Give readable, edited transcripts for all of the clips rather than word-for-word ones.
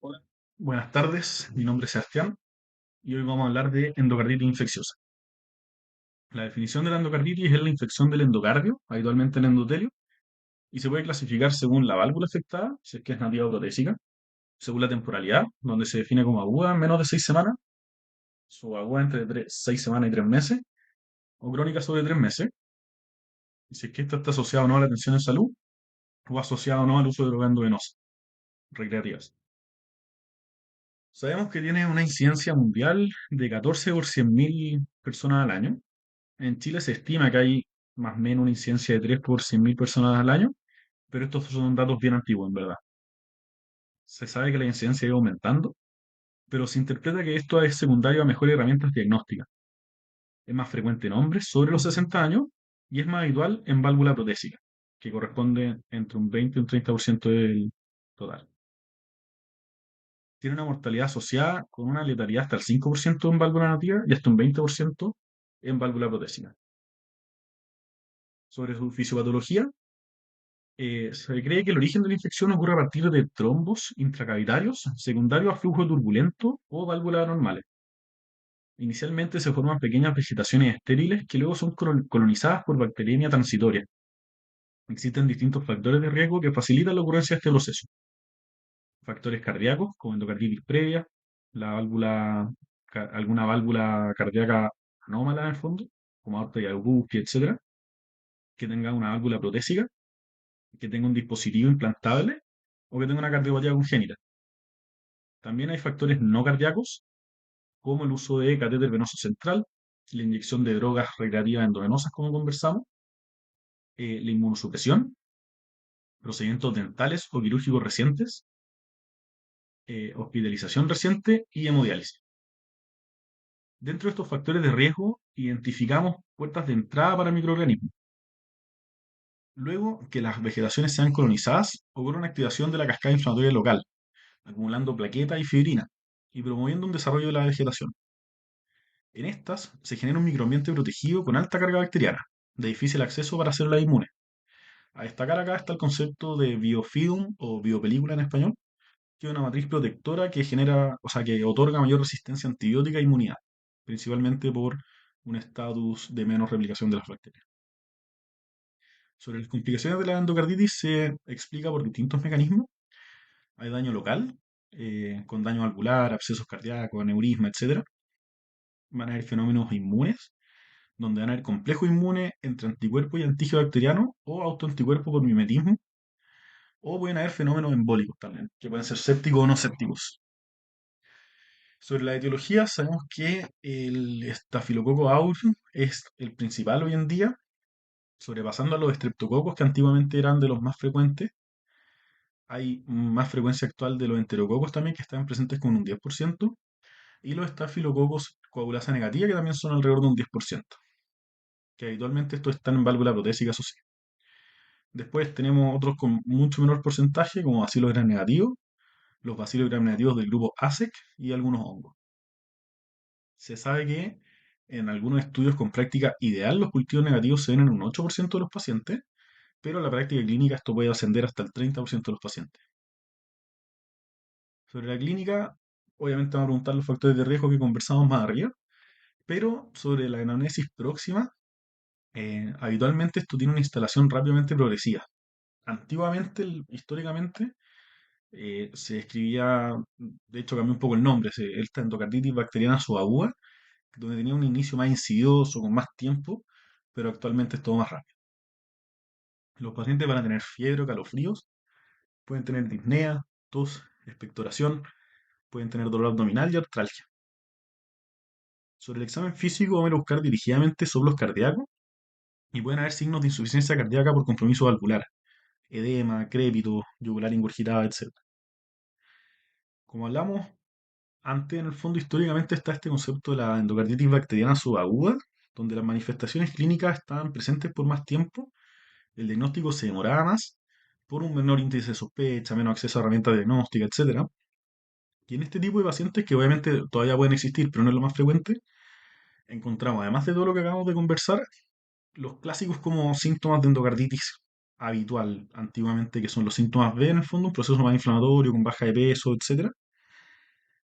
Hola, buenas tardes, mi nombre es Sebastián y hoy vamos a hablar de endocarditis infecciosa. La definición de la endocarditis es la infección del endocardio, habitualmente en el endotelio, y se puede clasificar según la válvula afectada, si es que es nativa o protésica, según la temporalidad, donde se define como aguda en menos de 6 semanas, subaguda entre 6 semanas y 3 meses, o crónica sobre 3 meses, y si es que esta está asociada o no a la atención en salud, o asociada o no al uso de drogas endovenosas recreativas. Sabemos que tiene una incidencia mundial de 14 por 100.000 personas al año. En Chile se estima que hay más o menos una incidencia de 3 por 100.000 personas al año, pero estos son datos bien antiguos, en verdad. Se sabe que la incidencia ha ido aumentando, pero se interpreta que esto es secundario a mejores herramientas diagnósticas. Es más frecuente en hombres sobre los 60 años y es más habitual en válvula protésica, que corresponde entre un 20 y un 30% del total. Tiene una mortalidad asociada con una letalidad hasta el 5% en válvula nativa y hasta un 20% en válvula protésica. Sobre su fisiopatología, se cree que el origen de la infección ocurre a partir de trombos intracavitarios secundarios a flujo turbulento o válvulas anormales. Inicialmente se forman pequeñas vegetaciones estériles que luego son colonizadas por bacteriemia transitoria. Existen distintos factores de riesgo que facilitan la ocurrencia de este proceso. Factores cardíacos, como endocarditis previa, la válvula, alguna válvula cardíaca anómala en el fondo, como aorta y Augusti, etc. Que tenga una válvula protésica, que tenga un dispositivo implantable o que tenga una cardiopatía congénita. También hay factores no cardíacos, como el uso de catéter venoso central, la inyección de drogas recreativas endovenosas, como conversamos, la inmunosupresión, procedimientos dentales o quirúrgicos recientes, hospitalización reciente y hemodiálisis. Dentro de estos factores de riesgo, identificamos puertas de entrada para microorganismos. Luego que las vegetaciones sean colonizadas, ocurre una activación de la cascada inflamatoria local, acumulando plaquetas y fibrina, y promoviendo un desarrollo de la vegetación. En estas se genera un microambiente protegido con alta carga bacteriana, de difícil acceso para células inmunes. A destacar acá está el concepto de biofilm o biopelícula en español, que es una matriz protectora que genera, o sea, que otorga mayor resistencia antibiótica e inmunidad, principalmente por un estatus de menos replicación de las bacterias. Sobre las complicaciones de la endocarditis se explica por distintos mecanismos. Hay daño local, con daño valvular, abscesos cardíacos, aneurisma, etc. Van a haber fenómenos inmunes, donde van a haber complejos inmunes entre anticuerpos y antígeno bacteriano o autoanticuerpos por mimetismo, o pueden haber fenómenos embólicos también, que pueden ser sépticos o no sépticos. Sobre la etiología, sabemos que el estafilococo aureus es el principal hoy en día, sobrepasando a los estreptococos que antiguamente eran de los más frecuentes. Hay más frecuencia actual de los enterococos también, que están presentes con un 10%, y los estafilococos coagulasa negativa, que también son alrededor de un 10%, que habitualmente estos están en válvula protésica asociada. Después tenemos otros con mucho menor porcentaje, como bacilos gram negativos, los bacilos gram negativos del grupo ASEC y algunos hongos. Se sabe que en algunos estudios con práctica ideal los cultivos negativos se ven en un 8% de los pacientes, pero en la práctica clínica esto puede ascender hasta el 30% de los pacientes. Sobre la clínica, obviamente vamos a preguntar los factores de riesgo que conversamos más arriba, pero sobre la anamnesis próxima, habitualmente esto tiene una instalación rápidamente progresiva. Antiguamente, históricamente, se escribía, de hecho cambió un poco el nombre, esta endocarditis bacteriana subaguda, donde tenía un inicio más insidioso, con más tiempo, pero actualmente es todo más rápido. Los pacientes van a tener fiebre o calofríos, pueden tener disnea, tos, expectoración, pueden tener dolor abdominal y artralgia. Sobre el examen físico vamos a buscar dirigidamente soplos cardíacos y pueden haber signos de insuficiencia cardíaca por compromiso valvular, edema, crépito, yugular ingurgitada, etc. Como hablamos antes, en el fondo históricamente está este concepto de la endocarditis bacteriana subaguda, donde las manifestaciones clínicas estaban presentes por más tiempo, el diagnóstico se demoraba más, por un menor índice de sospecha, menos acceso a herramientas diagnósticas, etc. Y en este tipo de pacientes, que obviamente todavía pueden existir, pero no es lo más frecuente, encontramos, además de todo lo que acabamos de conversar, los clásicos como síntomas de endocarditis habitual antiguamente, que son los síntomas B en el fondo, un proceso más inflamatorio, con baja de peso, etcétera,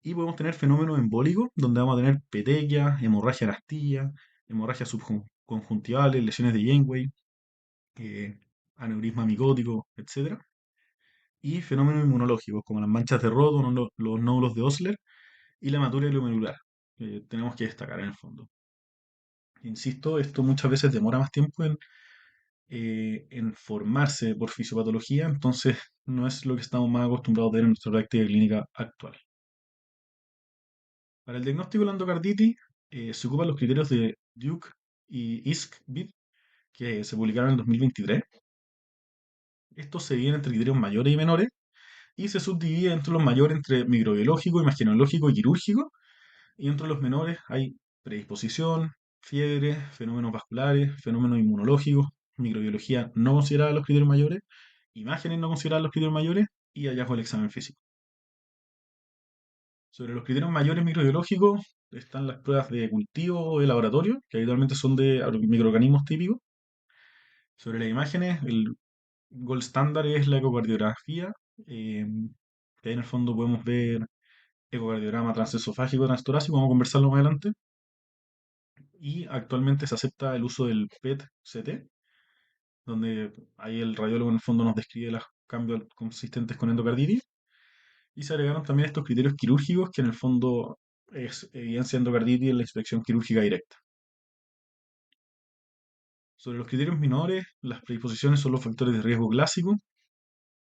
Y podemos tener fenómenos embólicos, donde vamos a tener petequias, hemorragia en astilla, hemorragias subconjuntivales, lesiones de Janeway, eh, aneurisma micótico, etcétera. Y fenómenos inmunológicos, como las manchas de Roth, los nódulos de Osler y la hematuria glomerular, que tenemos que destacar en el fondo. Insisto, esto muchas veces demora más tiempo en formarse por fisiopatología, entonces no es lo que estamos más acostumbrados a ver en nuestra práctica clínica actual. Para el diagnóstico de la endocarditis se ocupan los criterios de Duke y ISCBIT que se publicaron en el 2023. Estos se dividen entre criterios mayores y menores y se subdivide entre los mayores entre microbiológico, imagenológico y quirúrgico, y entre los menores hay predisposición, fiebre, fenómenos vasculares, fenómenos inmunológicos, microbiología no considerada en los criterios mayores, imágenes no consideradas en los criterios mayores y hallazgo del examen físico. Sobre los criterios mayores microbiológicos están las pruebas de cultivo o de laboratorio, que habitualmente son de microorganismos típicos. Sobre las imágenes, el gold standard es la ecocardiografía, eh, que ahí en el fondo podemos ver ecocardiograma transesofágico, transtorácico, vamos a conversarlo más adelante. Y actualmente se acepta el uso del PET-CT, donde ahí el radiólogo en el fondo nos describe los cambios consistentes con endocarditis. Y se agregaron también estos criterios quirúrgicos que en el fondo es evidencia de endocarditis en la inspección quirúrgica directa. Sobre los criterios menores, las predisposiciones son los factores de riesgo clásicos,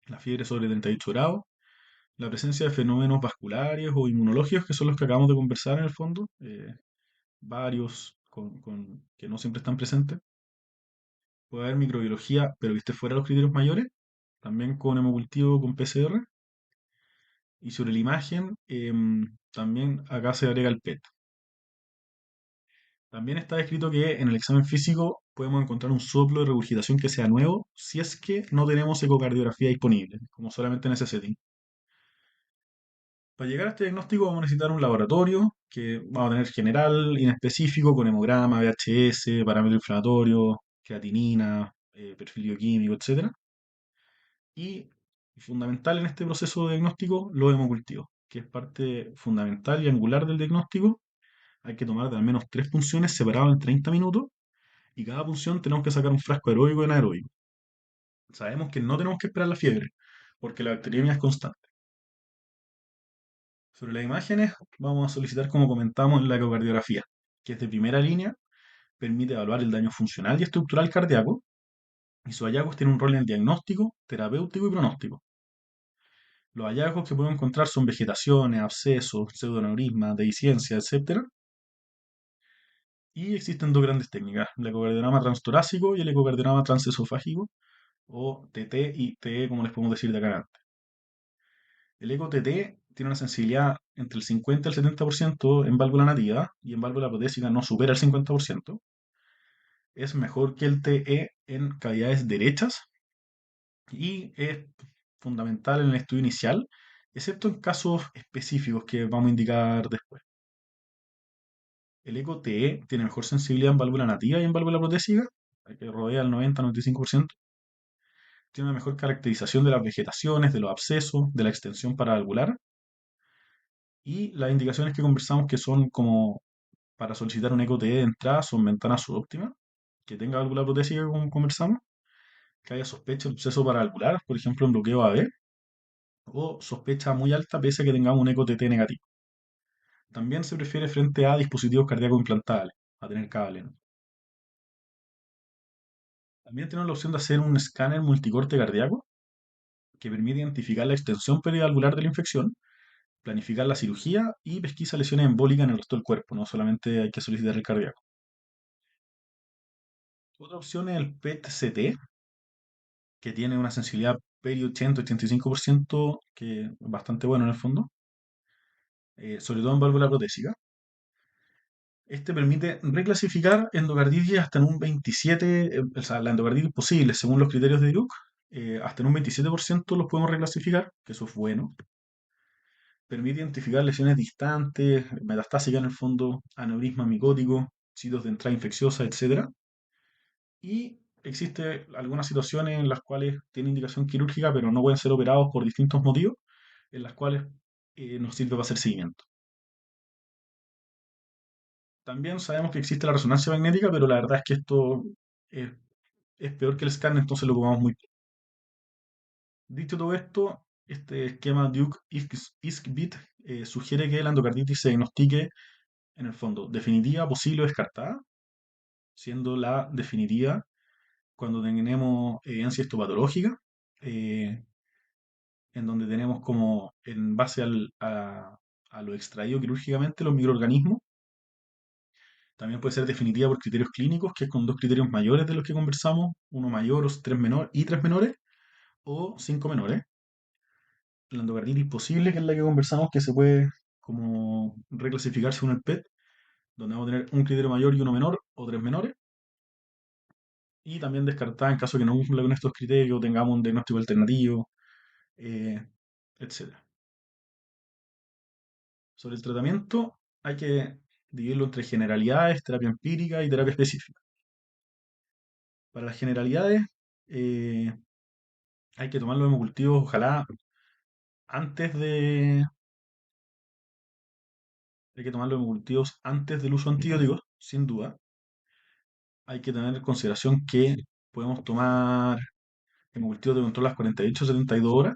la fiebre sobre 38 grados, la presencia de fenómenos vasculares o inmunológicos, que son los que acabamos de conversar en el fondo, varios que no siempre están presentes. Puede haber microbiología, pero que esté fuera de los criterios mayores, también con hemocultivo con PCR. Y sobre la imagen, también acá se agrega el PET. También está escrito que en el examen físico podemos encontrar un soplo de regurgitación que sea nuevo si es que no tenemos ecocardiografía disponible, como solamente en ese setting. Para llegar a este diagnóstico vamos a necesitar un laboratorio que vamos a tener general, inespecífico, con hemograma, VHS, parámetro inflamatorio, creatinina, perfil bioquímico, etc. Y fundamental en este proceso de diagnóstico, los hemocultivos, que es parte fundamental y angular del diagnóstico. Hay que tomar de al menos 3 punciones separadas en 30 minutos y cada punción tenemos que sacar un frasco aeróbico y anaeróbico. Sabemos que no tenemos que esperar la fiebre, porque la bacteriemia es constante. Sobre las imágenes, vamos a solicitar, como comentamos, la ecocardiografía, que es de primera línea, permite evaluar el daño funcional y estructural cardíaco, y sus hallazgos tienen un rol en el diagnóstico, terapéutico y pronóstico. Los hallazgos que podemos encontrar son vegetaciones, abscesos, pseudoaneurismas, dehiscencias, etc. Y existen dos grandes técnicas, el ecocardiograma transtorácico y el ecocardiograma transesofágico, o TT y TE, como les podemos decir de acá en adelante. El eco-TT tiene una sensibilidad entre el 50 y el 70% en válvula nativa y en válvula protésica no supera el 50%. Es mejor que el TE en cavidades derechas y es fundamental en el estudio inicial, excepto en casos específicos que vamos a indicar después. El eco-TE tiene mejor sensibilidad en válvula nativa y en válvula protésica, que rodea el 90-95%. Tiene una mejor caracterización de las vegetaciones, de los abscesos, de la extensión paravalvular. Y las indicaciones que conversamos que son como para solicitar un ECO-TE de entrada son ventanas subóptimas, que tenga válvula protésica como conversamos, que haya sospecha de absceso paravalvular, por ejemplo en bloqueo AV, o sospecha muy alta pese a que tengamos un ECO-TT negativo. También se prefiere frente a dispositivos cardíacos implantables, a tener cable, ¿no? También tenemos la opción de hacer un escáner multicorte cardíaco, que permite identificar la extensión perivalvular de la infección, planificar la cirugía y pesquisa lesiones embólicas en el resto del cuerpo, no solamente hay que solicitar el cardíaco. Otra opción es el PET-CT, que tiene una sensibilidad peri 80-85%, que es bastante bueno en el fondo, sobre todo en válvula protésica. Este permite reclasificar endocarditis hasta en un 27, o sea, la endocarditis posible según los criterios de Duke, hasta en un 27% los podemos reclasificar, que eso es bueno. Permite identificar lesiones distantes, metastásicas en el fondo, aneurisma micótico, sitios de entrada infecciosa, etc. Y existe algunas situaciones en las cuales tiene indicación quirúrgica, pero no pueden ser operados por distintos motivos, en las cuales nos sirve para hacer seguimiento. También sabemos que existe la resonancia magnética, pero la verdad es que esto es, es peor que el scan, entonces lo ocupamos muy poco. Dicho todo esto, este esquema Duke-Iskbit sugiere que la endocarditis se diagnostique en el fondo definitiva, posible o descartada, siendo la definitiva cuando tenemos evidencia histopatológica, eh, en donde tenemos como en base a lo extraído quirúrgicamente los microorganismos. También puede ser definitiva por criterios clínicos, que es con dos criterios mayores de los que conversamos, uno mayor o tres menores, y tres menores, o cinco menores. La endocarditis posible, que es la que conversamos, que se puede como reclasificar según el PET, donde vamos a tener un criterio mayor y uno menor, o tres menores. Y también descartada en caso de que no cumpla con estos criterios, tengamos un diagnóstico alternativo, eh, etcétera. Sobre el tratamiento, hay que dividirlo entre generalidades, terapia empírica y terapia específica. Para las generalidades, eh, hay que tomar los hemocultivos, ojalá antes de, hay que tomar los hemocultivos antes del uso de antibióticos, sin duda. Hay que tener en consideración que podemos tomar hemocultivos de control a las 48 a 72 horas,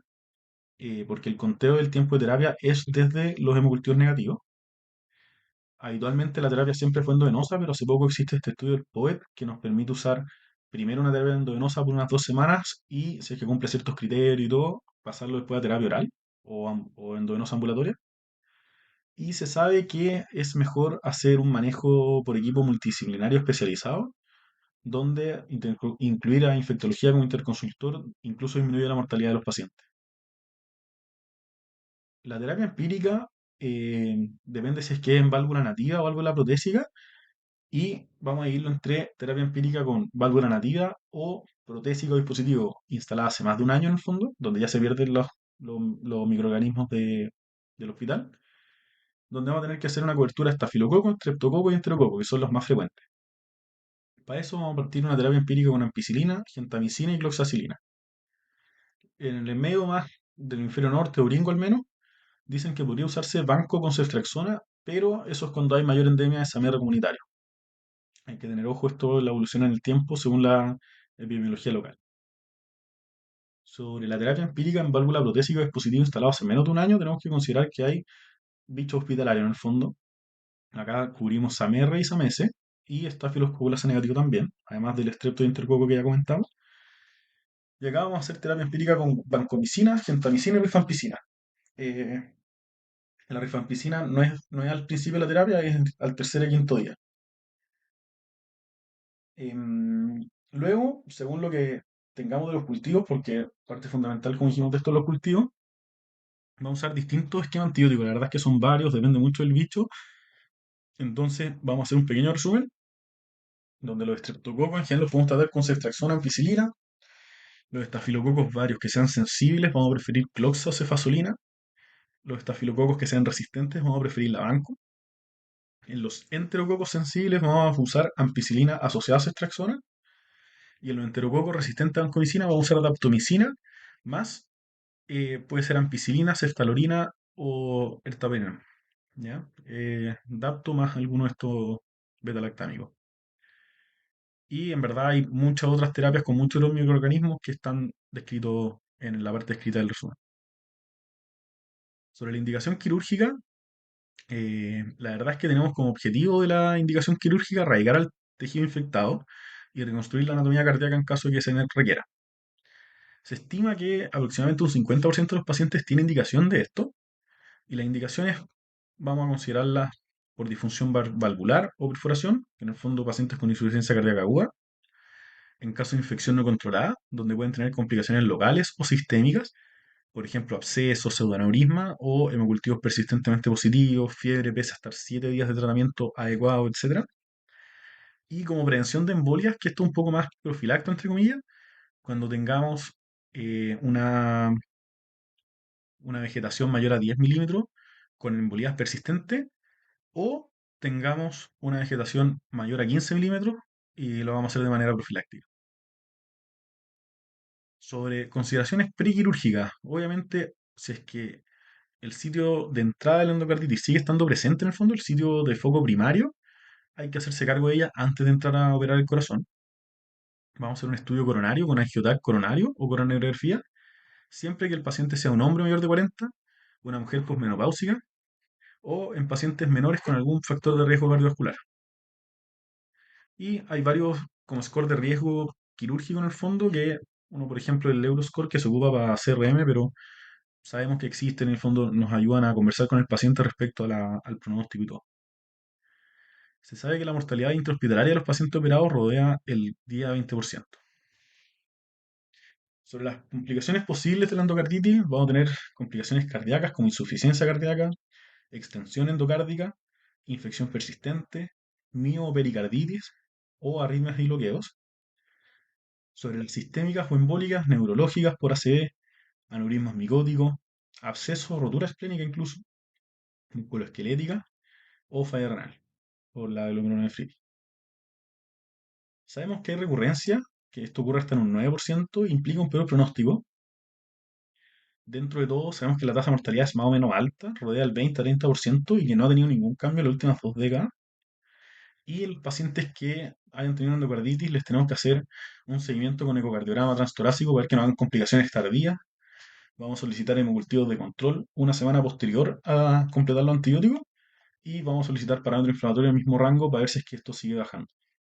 porque el conteo del tiempo de terapia es desde los hemocultivos negativos. Habitualmente la terapia siempre fue endovenosa, pero hace poco existe este estudio del POET que nos permite usar primero una terapia endovenosa por unas 2 semanas y, si es que cumple ciertos criterios y todo, pasarlo después a terapia oral o endovenosa ambulatoria. Y se sabe que es mejor hacer un manejo por equipo multidisciplinario especializado, donde incluir a infectología como interconsultor incluso disminuye la mortalidad de los pacientes. La terapia empírica depende si es que es en válvula nativa o válvula protésica, y vamos a irlo entre terapia empírica con válvula nativa o protésico dispositivo instalada hace más de un año en el fondo, donde ya se pierden los microorganismos del hospital, donde vamos a tener que hacer una cobertura de estafilococo, streptococo y enterococo, que son los más frecuentes. Para eso vamos a partir una terapia empírica con ampicilina, gentamicina y cloxacilina. En el medio más del hemisferio norte, o gringo al menos, dicen que podría usarse banco con ceftriaxona, pero eso es cuando hay mayor endemia de SAMR comunitario. Hay que tener ojo, esto la evolución en el tiempo según la epidemiología local. Sobre la terapia empírica en válvula protésica de dispositivo instalado hace menos de un año, tenemos que considerar que hay bicho hospitalario en el fondo. Acá cubrimos SAMR y SAMS y Staphylococcus negativo también, además del estrepto y intercoco que ya comentamos. Y acá vamos a hacer terapia empírica con vancomicina, gentamicina y rifampicina. Eh, la rifampicina no es al principio de la terapia, es al tercer y quinto día. Luego, según lo que tengamos de los cultivos, porque parte fundamental, como dijimos, de esto, los cultivos, vamos a usar distintos esquemas antibióticos. La verdad es que son varios, depende mucho del bicho. Entonces, vamos a hacer un pequeño resumen, donde los estreptococos en general los podemos tratar con ceftriaxona, ampicilina. Los estafilococos varios que sean sensibles, vamos a preferir cloxa o cefazolina. Los estafilococos que sean resistentes, vamos a preferir la banco. En los enterococos sensibles, vamos a usar ampicilina asociada a ceftriaxona. Y en los enterococos resistentes a vancomicina, vamos a usar daptomicina más puede ser ampicilina, ceftalorina o ertapenem, ¿ya? Dapto más alguno de estos beta-lactámicos. Y en verdad hay muchas otras terapias con muchos de los microorganismos que están descritos en la parte escrita del resumen. Sobre la indicación quirúrgica, la verdad es que tenemos como objetivo de la indicación quirúrgica erradicar al tejido infectado y reconstruir la anatomía cardíaca en caso de que se requiera. Se estima que aproximadamente un 50% de los pacientes tiene indicación de esto, y las indicaciones vamos a considerarlas por disfunción valvular o perforación, que en el fondo pacientes con insuficiencia cardíaca aguda, en caso de infección no controlada, donde pueden tener complicaciones locales o sistémicas, por ejemplo, abscesos, pseudoaneurisma o hemocultivos persistentemente positivos, fiebre pese a estar 7 días de tratamiento adecuado, etcétera. Y como prevención de embolias, que esto es un poco más profiláctico, entre comillas, cuando tengamos una vegetación mayor a 10 milímetros con embolías persistentes, o tengamos una vegetación mayor a 15 milímetros y lo vamos a hacer de manera profiláctica. Sobre consideraciones prequirúrgicas, obviamente, si es que el sitio de entrada de la endocarditis sigue estando presente en el fondo, el sitio de foco primario, hay que hacerse cargo de ella antes de entrar a operar el corazón. Vamos a hacer un estudio coronario con angioTAC coronario o coronariografía, siempre que el paciente sea un hombre mayor de 40, una mujer posmenopáusica o en pacientes menores con algún factor de riesgo cardiovascular. Y hay varios como score de riesgo quirúrgico en el fondo, que uno, por ejemplo, el Euroscore que se ocupa para CRM, pero sabemos que existen en el fondo, nos ayudan a conversar con el paciente respecto al pronóstico y todo. Se sabe que la mortalidad intrahospitalaria de los pacientes operados rodea el 10 a 20%. Sobre las complicaciones posibles de la endocarditis, vamos a tener complicaciones cardíacas como insuficiencia cardíaca, extensión endocárdica, infección persistente, miopericarditis o arritmias y bloqueos. Sobre las sistémicas o embólicas neurológicas por ACV, aneurismas micóticos, absceso, rotura esplénica incluso, musculoesquelética o falla renal por la glomerulonefritis. Sabemos que hay recurrencia, que esto ocurre hasta en un 9%, implica un peor pronóstico. Dentro de todo, sabemos que la tasa de mortalidad es más o menos alta, rodea el 20 a 30% y que no ha tenido ningún cambio en las últimas 2 décadas. Y los pacientes que hayan tenido endocarditis les tenemos que hacer un seguimiento con ecocardiograma transtorácico para ver que no hagan complicaciones tardías. Vamos a solicitar hemocultivos de control una semana posterior a completar los antibióticos y vamos a solicitar parámetro inflamatorio en el mismo rango para ver si es que esto sigue bajando.